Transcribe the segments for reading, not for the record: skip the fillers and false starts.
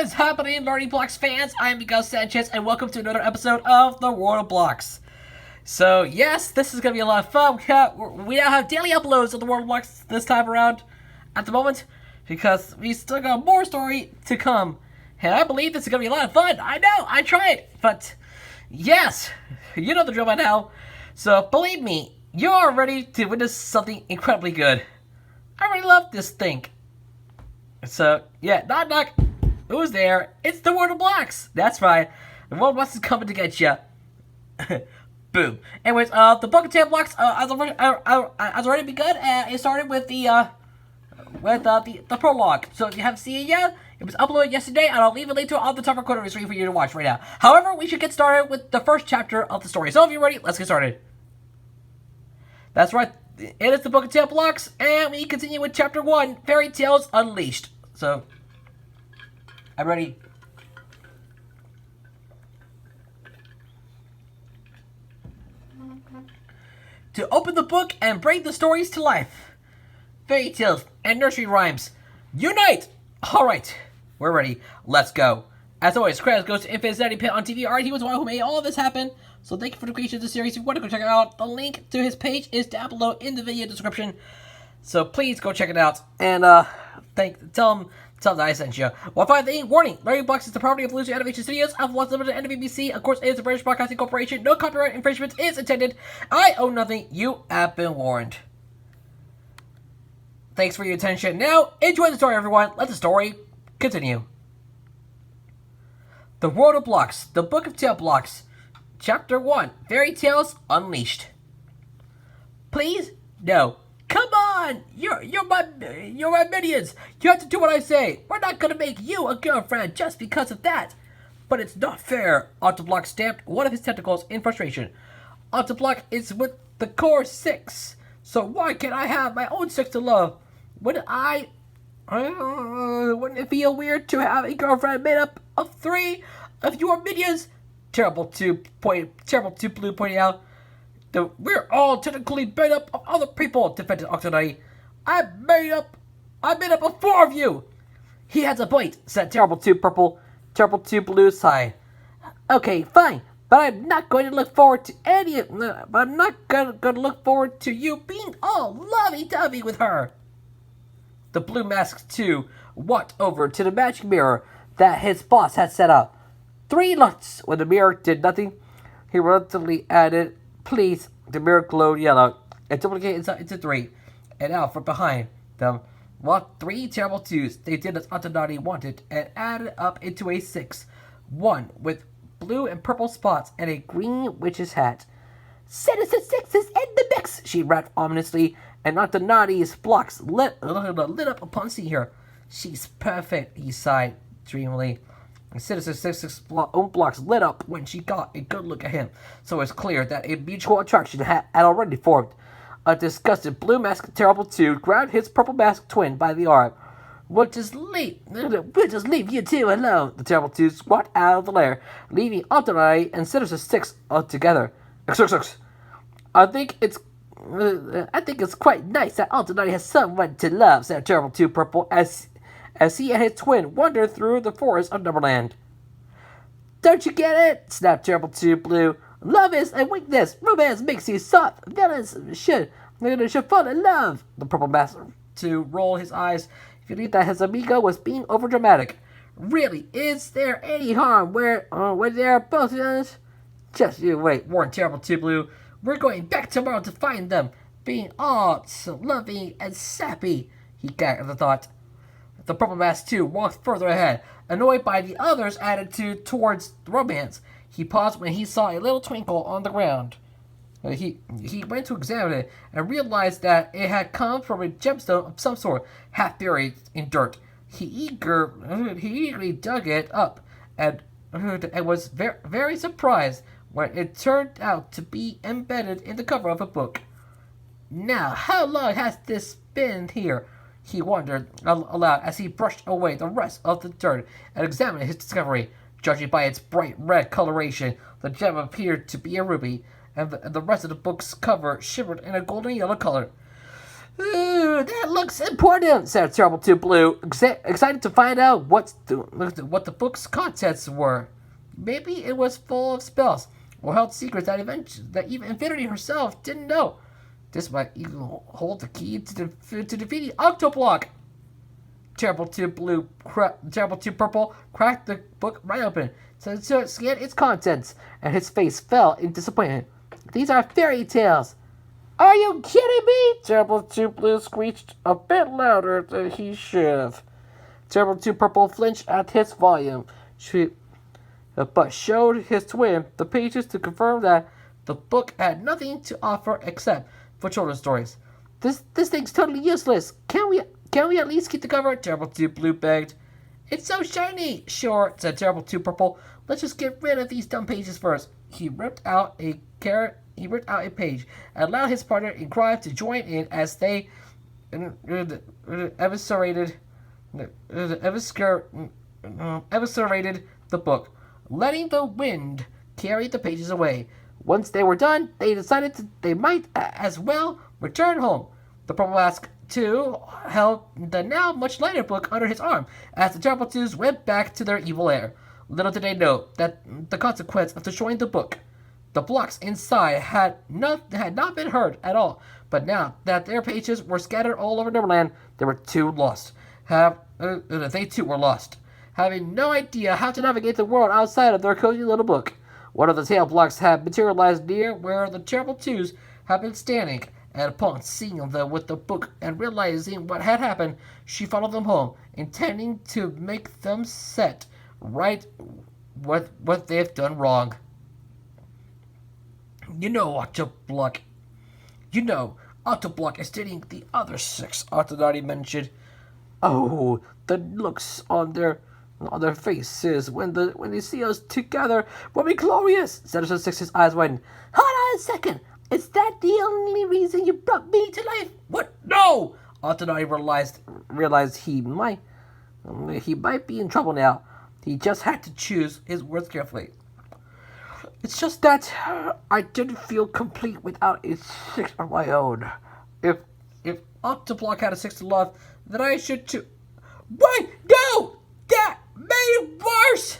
is happening, Learning Blocks fans? I am Miguel Sanchez, and welcome to another episode of the World of Blocks. So, yes, this is going to be a lot of fun. We now have daily uploads of the World of Blocks this time around at the moment, because we still got more story to come. And I believe this is going to be a lot of fun. I know, I tried, but yes, you know the drill by now. So, believe me, you're ready to witness something incredibly good. I really love this thing. So, yeah, knock knock. Who's there? It's the World of Blocks. That's right. The World of Blocks is coming to get you. Boom. Anyways, the book of Taleblocks has already begun. It started with the prologue. So if you haven't seen it yet, it was uploaded yesterday, and I'll leave a link to it on the top corner of the screen for you to watch right now. However, we should get started with the first chapter of the story. So if you're ready, let's get started. That's right. It is the book of Taleblocks, and we continue with chapter 1, Fairy Tales Unleashed. So, I'm ready. To open the book and bring the stories to life. Fairy tales and nursery rhymes. Unite! Alright, we're ready. Let's go. As always, credits goes to Infinite Sanity Pit on TV. Alright, he was the one who made all of this happen. So thank you for the creation of the series. If you want to go check it out, the link to his page is down below in the video description. So please go check it out. And tell him that I sent you. One final thing, warning, Learning Blocks is the property of Loser Animation Studios of What's Limited and NBC. Of course, it is a British Broadcasting Corporation. No copyright infringement is intended. I own nothing. You have been warned. Thanks for your attention. Now, enjoy the story, everyone. Let the story continue. The World of Blocks, the Book of Taleblocks, Chapter 1, Fairy Tales Unleashed. Please? No. Come on! You're my minions! You have to do what I say! We're not gonna make you a girlfriend just because of that! But it's not fair! Autoblock stamped one of his tentacles in frustration. Autoblock is with the core 6, so why can't I have my own 6 to love? Wouldn't it feel weird to have a girlfriend made up of 3 of your minions? Terrible 2 Blue pointing out. We're all technically made up of other people, defended Octonaughty. I'm made up of 4 of you. He has a point, said Terrible 2 Purple. Terrible 2 Blue sighed. Okay, fine, but I'm not going to look forward to you being all lovey-dovey with her. The Blue Mask 2 walked over to the magic mirror that his boss had set up. 3 looks. When the mirror did nothing, he reluctantly added, please. The mirror glowed yellow and duplicated into 3. And now from behind them walked 3 terrible 2s. They did as Octonaughty wanted and added up into a 6. 1 with blue and purple spots and a green witch's hat. Citizen 6 is in the mix, she rapped ominously, and Octonaughty's blocks lit up upon seeing her. She's perfect, he sighed dreamily. Citizen 6's own blocks lit up when she got a good look at him, so it's clear that a mutual attraction had already formed. A disgusted Blue Mask Terrible 2 grabbed his Purple Mask twin by the arm. We'll just leave you two alone. The Terrible 2 walked out of the lair, leaving Octonaughty and Citizen 6 together. I think it's quite nice that Octonaughty has someone to love, said Terrible 2 Purple as he and his twin wandered through the forest of Neverland. Don't you get it? Snapped Terrible 2 Blue. Love is a weakness. Romance makes you soft. Villains should fall in love. The Purple Mask to roll his eyes, feeling that his amigo was being overdramatic. Really, is there any harm when they're both villains? Just you wait, warned Terrible 2 Blue. We're going back tomorrow to find them, being all so loving and sappy. He gagged at the thought. The Purple Mask 2 walked further ahead, annoyed by the others' attitude towards romance. He paused when he saw a little twinkle on the ground. He went to examine it and realized that it had come from a gemstone of some sort, half buried in dirt. He eagerly dug it up and was very surprised when it turned out to be embedded in the cover of a book. Now, how long has this been here? He wondered aloud as he brushed away the rest of the dirt and examined his discovery. Judging by its bright red coloration, the gem appeared to be a ruby, and the rest of the book's cover shimmered in a golden yellow color. Ooh, that looks important, said Terrible 2 Blue, excited to find out what the book's contents were. Maybe it was full of spells or held secrets that even Infinity herself didn't know. This might even hold the key to defeating Octoblock. Terrible 2 Purple cracked the book right open, so it scanned its contents, and his face fell in disappointment. These are fairy tales. Are you kidding me? Terrible 2 Blue screeched a bit louder than he should have. Terrible 2 Purple flinched at his volume, but showed his twin the pages to confirm that the book had nothing to offer except for children's stories. This thing's totally useless. Can we at least keep the cover? Terrible 2 Blue begged. It's so shiny. Sure, said Terrible 2 Purple. Let's just get rid of these dumb pages first. He ripped out a page and allowed his partner in crime to join in as they eviscerated the book, letting the wind carry the pages away. Once they were done, they decided they might as well return home. The Purple Mask 2 held the now much lighter book under his arm as the Terrible Twos went back to their evil lair. Little did they know that the consequence of destroying the book. The blocks inside had not been hurt at all, but now that their pages were scattered all over Neverland, they too were lost. Having no idea how to navigate the world outside of their cozy little book. One of the Taleblocks had materialized near where the Terrible Twos had been standing, and upon seeing them with the book and realizing what had happened, she followed them home, intending to make them set right what they've done wrong. Octoblock is dating the other 6, Octonaughty mentioned. Oh, the looks on their faces when they see us together will be glorious, Sinister Six's eyes widened. Hold on a second. Is that the only reason you brought me to life? What? No! Octonaughty realized he might be in trouble now. He just had to choose his words carefully. It's just that I didn't feel complete without a 6 of my own. If Octoblock had a 6 to love, then I should too. Wait, no! That made it worse!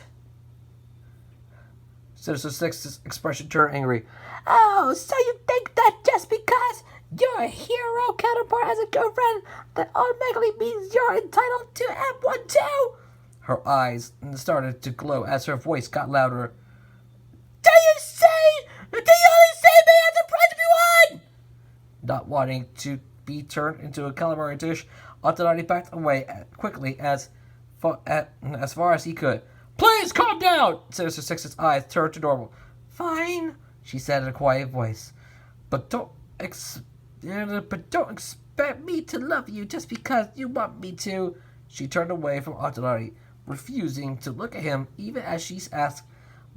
Sinister Six's expression turned angry. Oh, so you think that just because your hero counterpart has a girlfriend, that automatically means you're entitled to have one too? Her eyes started to glow as her voice got louder. Do you only say me as a prize if you won? Not wanting to be turned into a calamari dish, Octonaughty backed away quickly as far as he could. Please calm down! Sinister Six's eyes turned to normal. Fine, she said in a quiet voice. But don't expect me to love you just because you want me to. She turned away from Octonaughty, refusing to look at him even as she asked,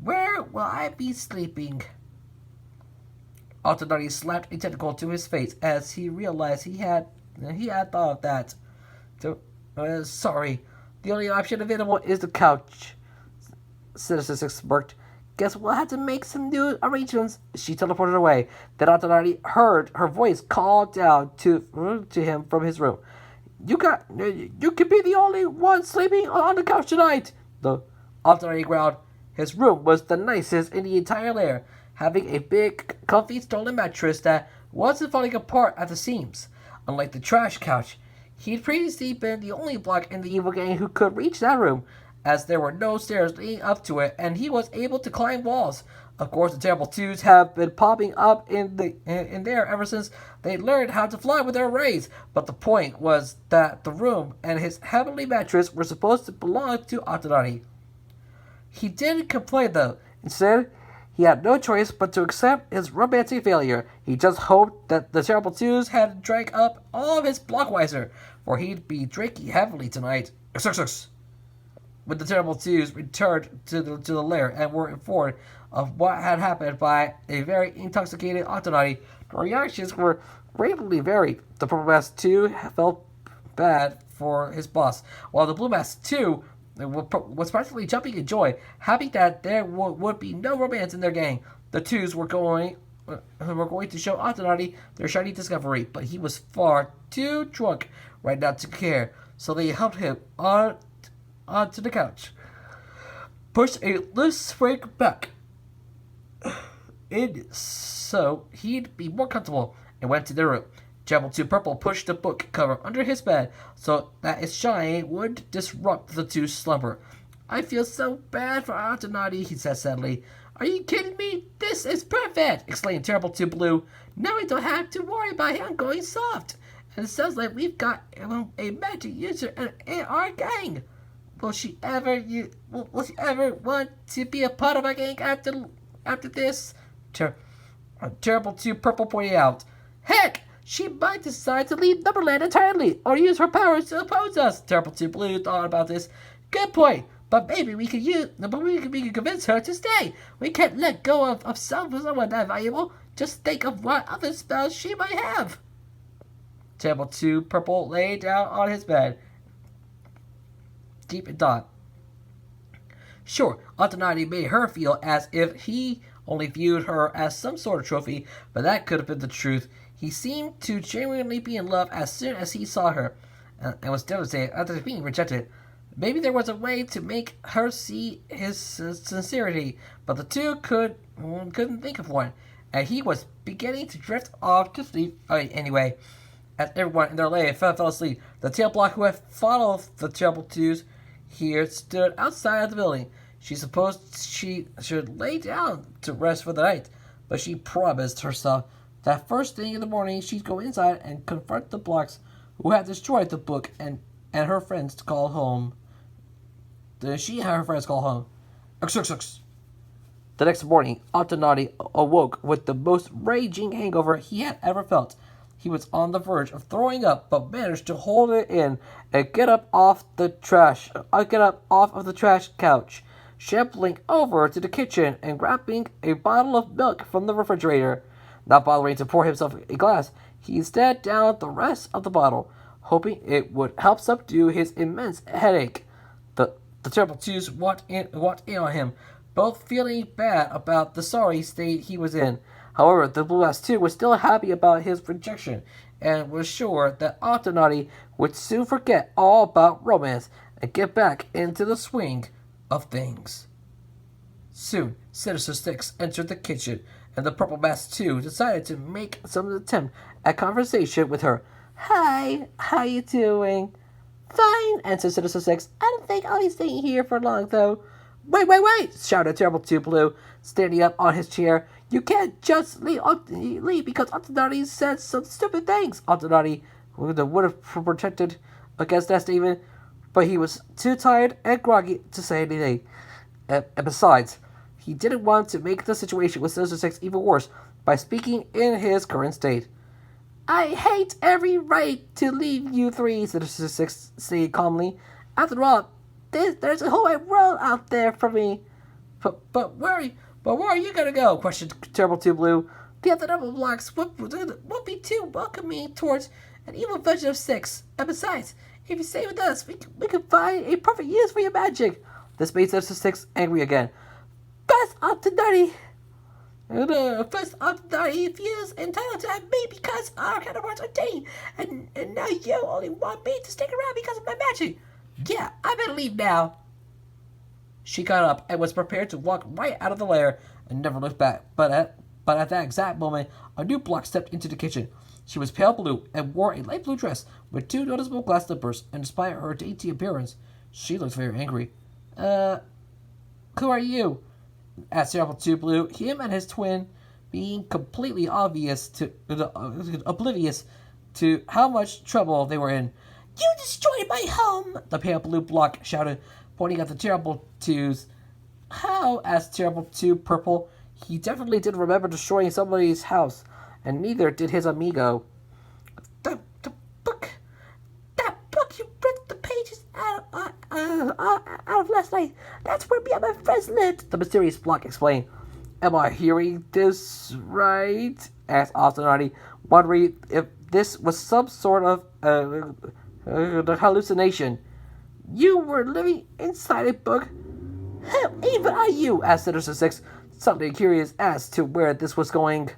Where will I be sleeping? Octonaughty slapped a tentacle to his face as he realized he had thought of that. Sorry, the only option available is the couch. Sinister Six smirked. Guess we'll have to make some new arrangements. She teleported away. Then Octonaughty heard her voice call down to him from his room. You could be the only one sleeping on the couch tonight. The Octonaughty growled. His room was the nicest in the entire lair, having a big, comfy stolen mattress that wasn't falling apart at the seams. Unlike the trash couch, he'd previously been the only block in the evil gang who could reach that room, as there were no stairs leading up to it, and he was able to climb walls. Of course, the Terrible Twos have been popping up in there ever since they learned how to fly with their rays. But the point was that the room and his heavenly mattress were supposed to belong to Octonaughty. He didn't complain, though. Instead, he had no choice but to accept his romantic failure. He just hoped that the Terrible Twos had drank up all of his Blockweiser, for he'd be drinking heavily tonight. When the Terrible Twos returned to the lair and were informed of what had happened by a very intoxicated Octonaughty, the reactions were greatly varied. The Purple Mask 2 felt bad for his boss, while the Blue Mask 2 was practically jumping in joy, happy that there would be no romance in their gang. The twos were going were going to show Autonati their shiny discovery, but he was far too drunk right now to care, so they helped him onto the couch, pushed a loose swing back in so he'd be more comfortable, and went to their room. Jabble 2 Purple pushed the book cover under his bed so that its shine would disrupt the two's slumber. I feel so bad for Autonati, he said sadly. Are you kidding me? This is perfect, exclaimed Terrible 2 Blue. Now we don't have to worry about him going soft. And it sounds like we've got a magic user in our gang. Will she ever want to be a part of our gang after this? Terrible 2 Purple pointed out. Heck, she might decide to leave Numberland entirely, or use her powers to oppose us. Terrible 2 Blue thought about this. Good point. But maybe we can convince her to stay. We can't let go of someone that valuable. Just think of what other spells she might have. Terrible 2 Purple lay down on his bed, deep in thought. Sure, Autonati made her feel as if he only viewed her as some sort of trophy, but that could have been the truth. He seemed to genuinely be in love as soon as he saw her, and was devastated after being rejected. Maybe there was a way to make her see his sincerity, but the two couldn't think of one, and he was beginning to drift off to sleep. Anyway, as everyone in their lay fell asleep, the Taleblocks who had followed the Terrible Twos here stood outside of the building. She supposed she should lay down to rest for the night, but she promised herself that first thing in the morning she'd go inside and confront the blocks who had destroyed the book and her friends to call home. She and her friends call home. The next morning, Autonati awoke with the most raging hangover he had ever felt. He was on the verge of throwing up, but managed to hold it in and get up off of the trash couch, shambling over to the kitchen and grabbing a bottle of milk from the refrigerator. Not bothering to pour himself a glass, he instead downed the rest of the bottle, hoping it would help subdue his immense headache. The Terrible Twos walked in on him, both feeling bad about the sorry state he was in. However, the Blue Ass 2 was still happy about his rejection, and was sure that Autonati would soon forget all about romance and get back into the swing of things. Soon, Sinister Six entered the kitchen, and the Purple Mask 2 decided to make some attempt at conversation with her. Hi, how you doing? Fine, answered Sinister Six. I don't think I'll be staying here for long, though. Wait, shouted Terrible 2 Blue, standing up on his chair. You can't just leave because Autonati said some stupid things. Autonati would have protected against that statement, but he was too tired and groggy to say anything. And besides, he didn't want to make the situation with Sinister Six even worse by speaking in his current state. I hate every right to leave you three, Sinister Six said calmly. After all, there's a whole wide world out there for me. But where are you gonna go? Questioned Terrible 2 Blue. The other Taleblocks won't be too welcoming towards an evil version of Six. And besides, if you stay with us, we can find a perfect use for your magic. This made Sinister Six angry again. First Autonati feels entitled to have me because our counterparts are Dane, and now you only want me to stick around because of my magic. Yeah, I better leave now. She got up and was prepared to walk right out of the lair and never looked back. But at that exact moment, a new block stepped into the kitchen. She was pale blue and wore a light blue dress with 2 noticeable glass slippers, and despite her dainty appearance, she looked very angry. Who are you? Asked Terrible 2 Blue, him and his twin being completely oblivious to how much trouble they were in. You destroyed my home! The pale blue block shouted, pointing at the Terrible Twos. How? Asked Terrible 2 Purple. He definitely didn't remember destroying somebody's house, and neither did his amigo. The book! That book you ripped the pages out of last night. That's where me and my friends lived, the mysterious block explained. Am I hearing this right? Asked Autonati, wondering if this was some sort of hallucination. You were living inside a book? How even are you? Asked Sinister Six, suddenly curious as to where this was going.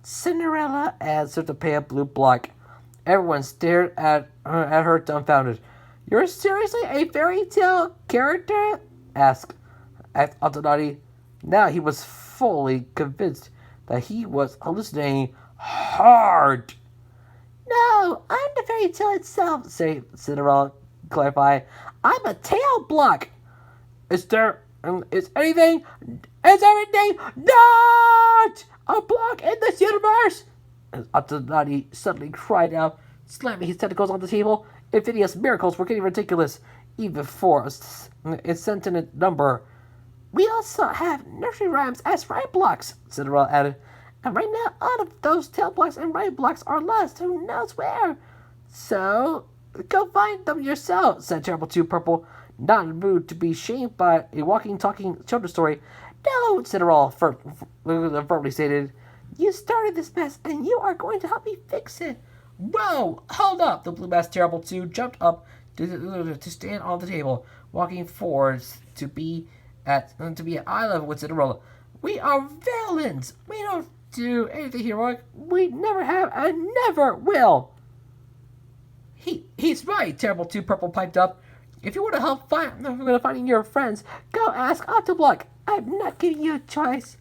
Cinderella answered the pale blue block. Everyone stared at her dumbfounded. You're seriously a fairy tale character? asked Altonati. Now he was fully convinced that he was hallucinating hard. No, I'm the fairy tale itself, said Cinderella, clarify. I'm a tail block. Is everything not a block in this universe? As Atlanti suddenly cried out, slamming his tentacles on the table. Invidious miracles were getting ridiculous, even for a sentient number. We also have nursery rhymes as rhyme blocks, Cinderella added. And right now, all of those tail blocks and rhyme blocks are lost who knows where. So, go find them yourself, said Terrible 2 Purple, not in the mood to be shamed by a walking, talking children's story. No, Cinderella firmly stated. You started this mess, and you are going to help me fix it. Whoa, hold up! The Blue Mask Terrible 2 jumped up to stand on the table, walking forwards to be at eye level with Cinderella. We are villains. We don't do anything heroic. We never have and never will. He's right, Terrible 2 Purple piped up. If you want to help finding your friends, go ask Octoblock. I'm not giving you a choice.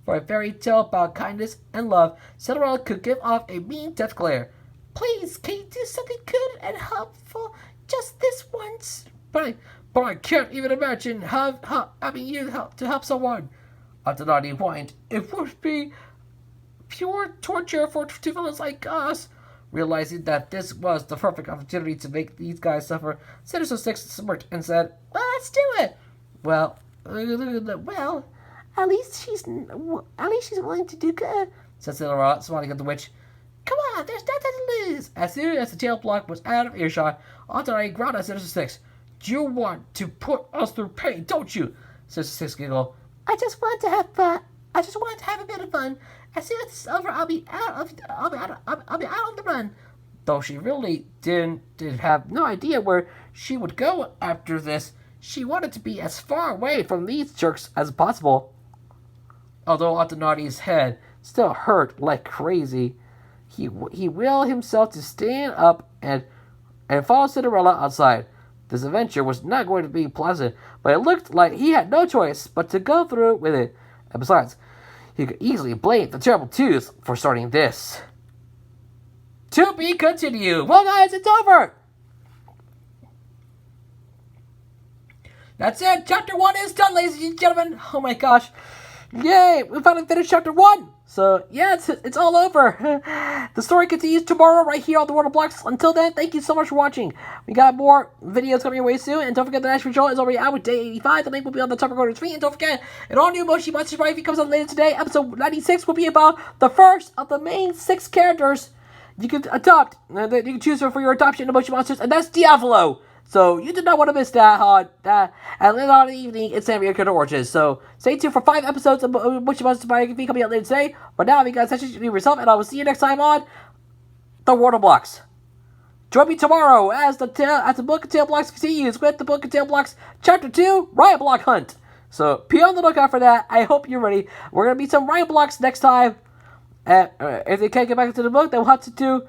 For a fairy tale about kindness and love, Cinderella could give off a mean death glare. Please, can you do something good and helpful just this once? But I can't even imagine having you to help someone. Antonati whined. It would be pure torture for two villains like us. Realizing that this was the perfect opportunity to make these guys suffer, Citizen 6 smirked and said, well, let's do it. Well, at least she's willing to do good, said Cinderella, smiling at the witch. Come on, there's nothing to lose. As soon as the tail block was out of earshot, Antonati growled at Citizen 6. You want to put us through pain, don't you? Citizen 6 giggled. I just want to have fun. I just want to have a bit of fun. As soon as it's over, I'll be out on the run. Though she really did have no idea where she would go after this, she wanted to be as far away from these jerks as possible. Although Antonati's head still hurt like crazy, he willed himself to stand up and follow Cinderella outside. This adventure was not going to be pleasant, but it looked like he had no choice but to go through with it. And besides, he could easily blame the Terrible Twos for starting this. To be continued. Well, guys, it's over. That's it. Chapter 1 is done, ladies and gentlemen. Oh my gosh. Yay, we finally finished Chapter 1. So, yeah, it's all over. The story continues tomorrow right here on the World of Blocks. Until then, thank you so much for watching. We got more videos coming your way soon. And don't forget the next show is already out with day 85. The link will be on the top recording screen. And don't forget, an all-new Moshi Monster Review comes out later today. Episode 96 will be about the first of the main 6 characters you can adopt. You can choose for your adoption of Moshi Monsters. And that's Diavolo. So, you did not want to miss that at later on in the evening in San Diego Origins. So, stay tuned for 5 episodes of Moshi Monsters Biography coming out later today. But now, you guys, actually leave yourself, and I will see you next time on The World of Blocks. Join me tomorrow as the Book of Taleblocks continues with the Book of Taleblocks Chapter 2, Riot Block Hunt. So, be on the lookout for that. I hope you're ready. We're going to meet some Riot Blocks next time. If they can't get back into the book, they'll have to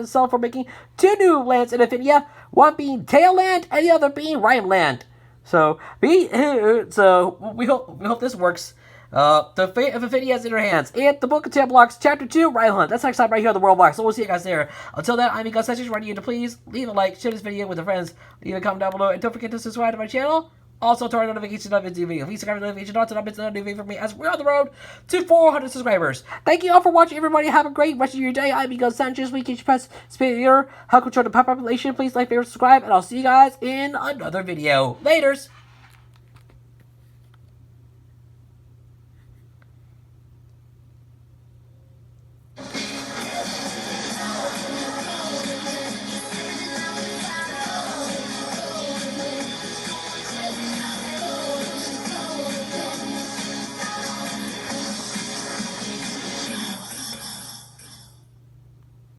sell for making 2 new lands in Infinia, one being Tail Land and the other being Rhyme Land. So we hope this works. The fate of Infinia is in her hands. And the Book of Taleblocks, Chapter 2, Rhyme Hunt. That's next time right here on the World Block. So we'll see you guys there. Until then, I'm Miguel Sanchez, reminding you to please leave a like, share this video with your friends, leave a comment down below, and don't forget to subscribe to my channel. Also, turn on notifications on video. Please subscribe to the notification on to not miss another new video from me as we're on the road to 400 subscribers. Thank you all for watching, everybody. Have a great rest of your day. I'm Miguel Sanchez. We can press superior. Help control the population. Please like, favorite, subscribe, and I'll see you guys in another video. Laters.